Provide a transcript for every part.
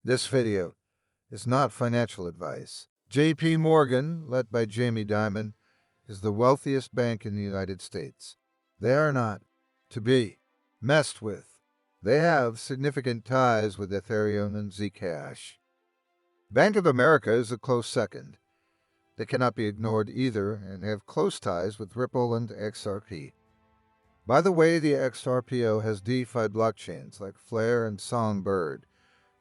This video is not financial advice. JP Morgan, led by Jamie Dimon, is the wealthiest bank in the United States. They are not to be messed with. They have significant ties with Ethereum and Zcash. Bank of America is a close second. They cannot be ignored either and have close ties with Ripple and XRP. By the way, the XRPO has DeFi blockchains like Flare and Songbird,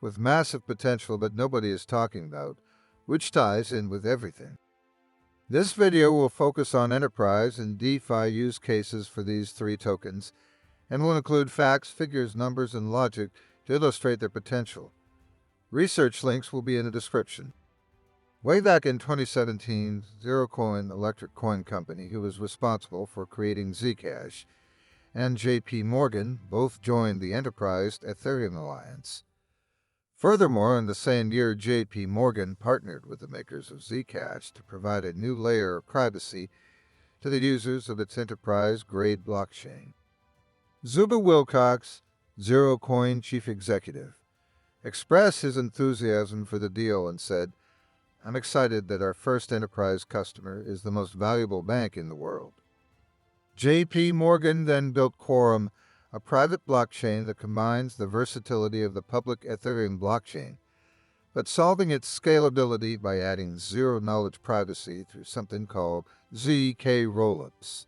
with massive potential that nobody is talking about, which ties in with everything. This video will focus on enterprise and DeFi use cases for these three tokens, and will include facts, figures, numbers, and logic to illustrate their potential. Research links will be in the description. Way back in 2017, ZeroCoin Electric Coin Company, who was responsible for creating Zcash, and JP Morgan both joined the enterprise Ethereum Alliance. Furthermore, in the same year, JP Morgan partnered with the makers of Zcash to provide a new layer of privacy to the users of its enterprise-grade blockchain. Zuba Wilcox, ZeroCoin chief executive, expressed his enthusiasm for the deal and said, "I'm excited that our first enterprise customer is the most valuable bank in the world." JP Morgan then built Quorum, a private blockchain that combines the versatility of the public Ethereum blockchain, but solving its scalability by adding zero-knowledge privacy through something called ZK rollups.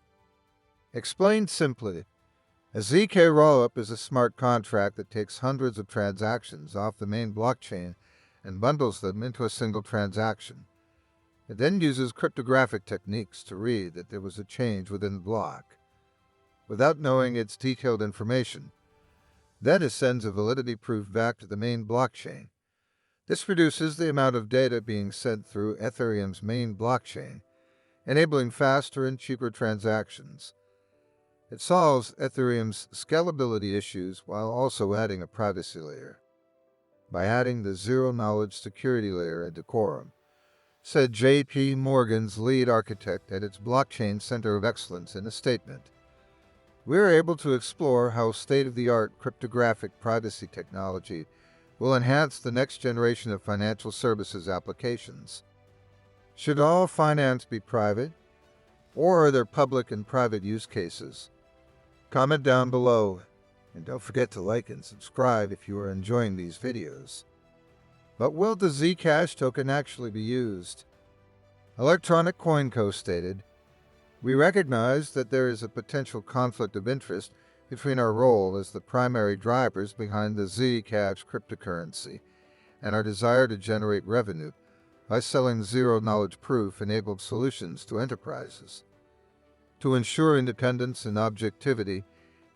Explained simply, a ZK rollup is a smart contract that takes hundreds of transactions off the main blockchain and bundles them into a single transaction. It then uses cryptographic techniques to read that there was a change within the block, without knowing its detailed information. Then it sends a validity proof back to the main blockchain. This reduces the amount of data being sent through Ethereum's main blockchain, enabling faster and cheaper transactions. It solves Ethereum's scalability issues while also adding a privacy layer. By adding the zero-knowledge security layer into Quorum, said JP Morgan's lead architect at its Blockchain Center of Excellence in a statement, "We are able to explore how state-of-the-art cryptographic privacy technology will enhance the next generation of financial services applications. Should all finance be private, or are there public and private use cases? Comment down below, and don't forget to like and subscribe if you are enjoying these videos." But will the Zcash token actually be used? Electronic Coin Co. stated, "We recognize that there is a potential conflict of interest between our role as the primary drivers behind the Zcash cryptocurrency and our desire to generate revenue by selling zero-knowledge proof-enabled solutions to enterprises. To ensure independence and objectivity,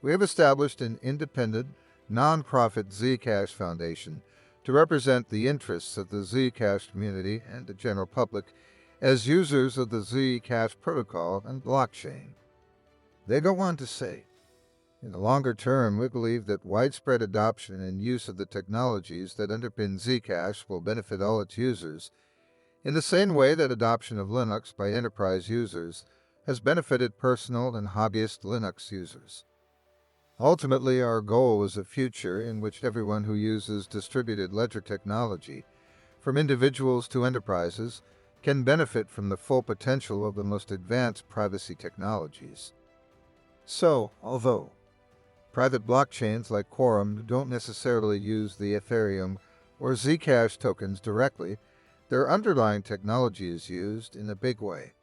we have established an independent, non-profit Zcash Foundation to represent the interests of the Zcash community and the general public as users of the Zcash protocol and blockchain." They go on to say, "In the longer term, we believe that widespread adoption and use of the technologies that underpin Zcash will benefit all its users, in the same way that adoption of Linux by enterprise users has benefited personal and hobbyist Linux users. Ultimately, our goal is a future in which everyone who uses distributed ledger technology, from individuals to enterprises, can benefit from the full potential of the most advanced privacy technologies." So, although private blockchains like Quorum don't necessarily use the Ethereum or Zcash tokens directly, their underlying technology is used in a big way.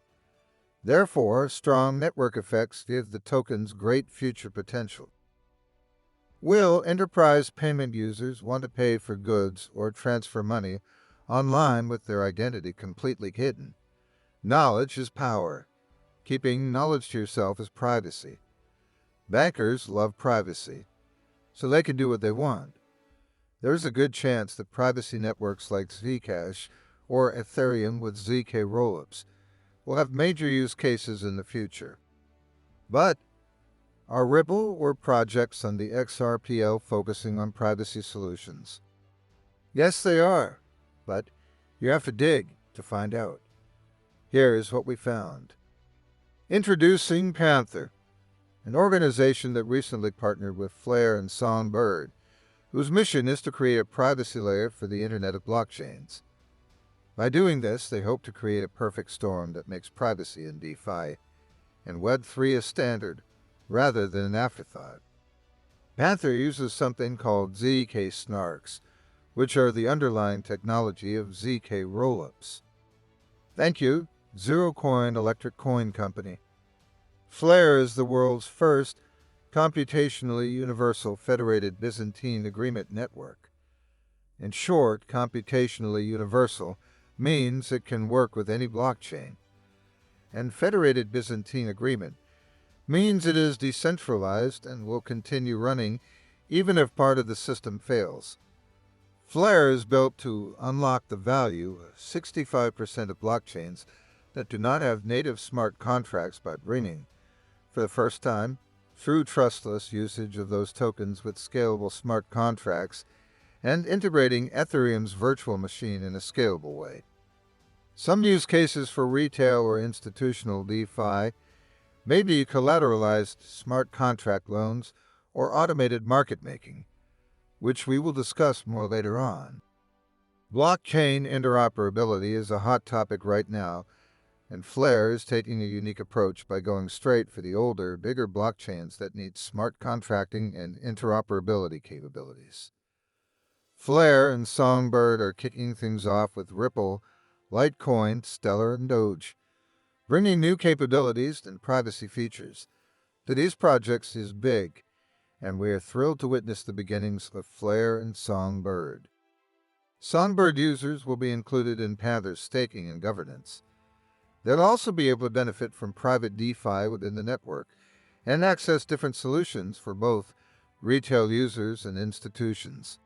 Therefore, strong network effects give the tokens great future potential. Will enterprise payment users want to pay for goods or transfer money online with their identity completely hidden? Knowledge is power. Keeping knowledge to yourself is privacy. Bankers love privacy, so they can do what they want. There is a good chance that privacy networks like Zcash or Ethereum with ZK rollups will have major use cases in the future. But are Ripple or projects on the XRPO focusing on privacy solutions? Yes, they are, but you have to dig to find out. Here is what we found. Introducing Panther, an organization that recently partnered with Flare and Songbird whose mission is to create a privacy layer for the Internet of blockchains. By doing this, they hope to create a perfect storm that makes privacy in DeFi and Web3 a standard rather than an afterthought. Panther uses something called ZK snarks, which are the underlying technology of ZK rollups. Thank you, Zero Coin Electric Coin Company. Flare is the world's first computationally universal federated Byzantine agreement network. In short, computationally universal means it can work with any blockchain. And federated Byzantine agreement means it is decentralized and will continue running even if part of the system fails. Flare is built to unlock the value of 65% of blockchains that do not have native smart contracts by bringing, for the first time, through trustless usage of those tokens with scalable smart contracts and integrating Ethereum's virtual machine in a scalable way. Some use cases for retail or institutional DeFi may be collateralized smart contract loans or automated market making, which we will discuss more later on. Blockchain interoperability is a hot topic right now, and Flare is taking a unique approach by going straight for the older, bigger blockchains that need smart contracting and interoperability capabilities. Flare and Songbird are kicking things off with Ripple, Litecoin, Stellar, and Doge, bringing new capabilities and privacy features to these projects is big, and we are thrilled to witness the beginnings of Flare and Songbird. Songbird users will be included in Panther's staking and governance. They'll also be able to benefit from private DeFi within the network and access different solutions for both retail users and institutions.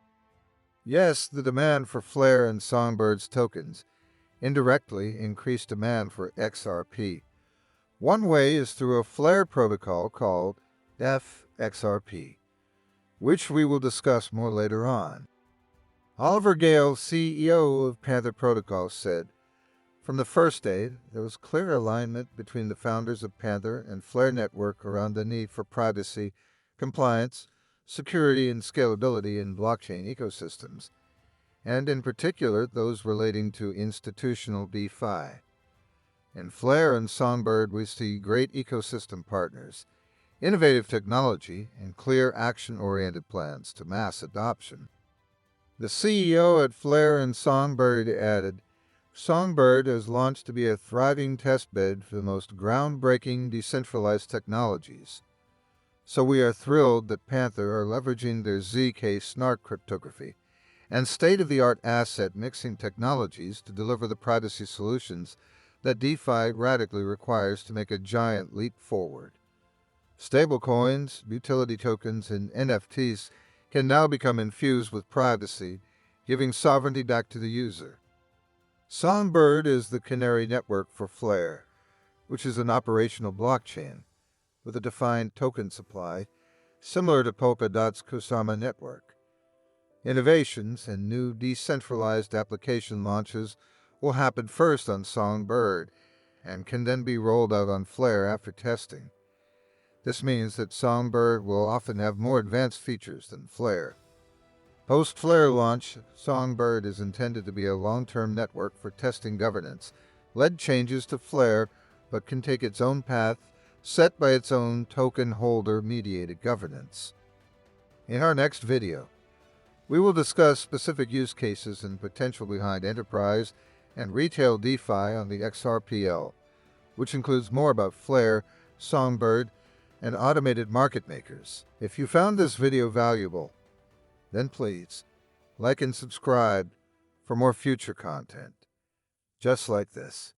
Yes, the demand for Flare and Songbird's tokens indirectly increased demand for XRP. One way is through a Flare protocol called XRP, which we will discuss more later on. Oliver Gale, CEO of Panther Protocol, said, "From the first day, there was clear alignment between the founders of Panther and Flare Network around the need for privacy, compliance, security, and scalability in blockchain ecosystems, and in particular those relating to institutional DeFi. In Flare and Songbird, we see great ecosystem partners, innovative technology, and clear action-oriented plans to mass adoption." The CEO at Flare and Songbird added, "Songbird has launched to be a thriving testbed for the most groundbreaking decentralized technologies. So we are thrilled that Panther are leveraging their ZK snark cryptography and state-of-the-art asset mixing technologies to deliver the privacy solutions that DeFi radically requires to make a giant leap forward. Stablecoins, utility tokens, and NFTs can now become infused with privacy, giving sovereignty back to the user. Songbird is the canary network for Flare, which is an operational blockchain with a defined token supply, similar to Polkadot's Kusama network. Innovations and new decentralized application launches will happen first on Songbird and can then be rolled out on Flare after testing. This means that Songbird will often have more advanced features than Flare. Post-Flare launch, Songbird is intended to be a long-term network for testing governance, led changes to Flare, but can take its own path, set by its own token holder-mediated governance. In our next video, we will discuss specific use cases and potential behind enterprise and retail DeFi on the XRPL, which includes more about Flare, Songbird, and automated market makers. If you found this video valuable, then please like and subscribe for more future content just like this.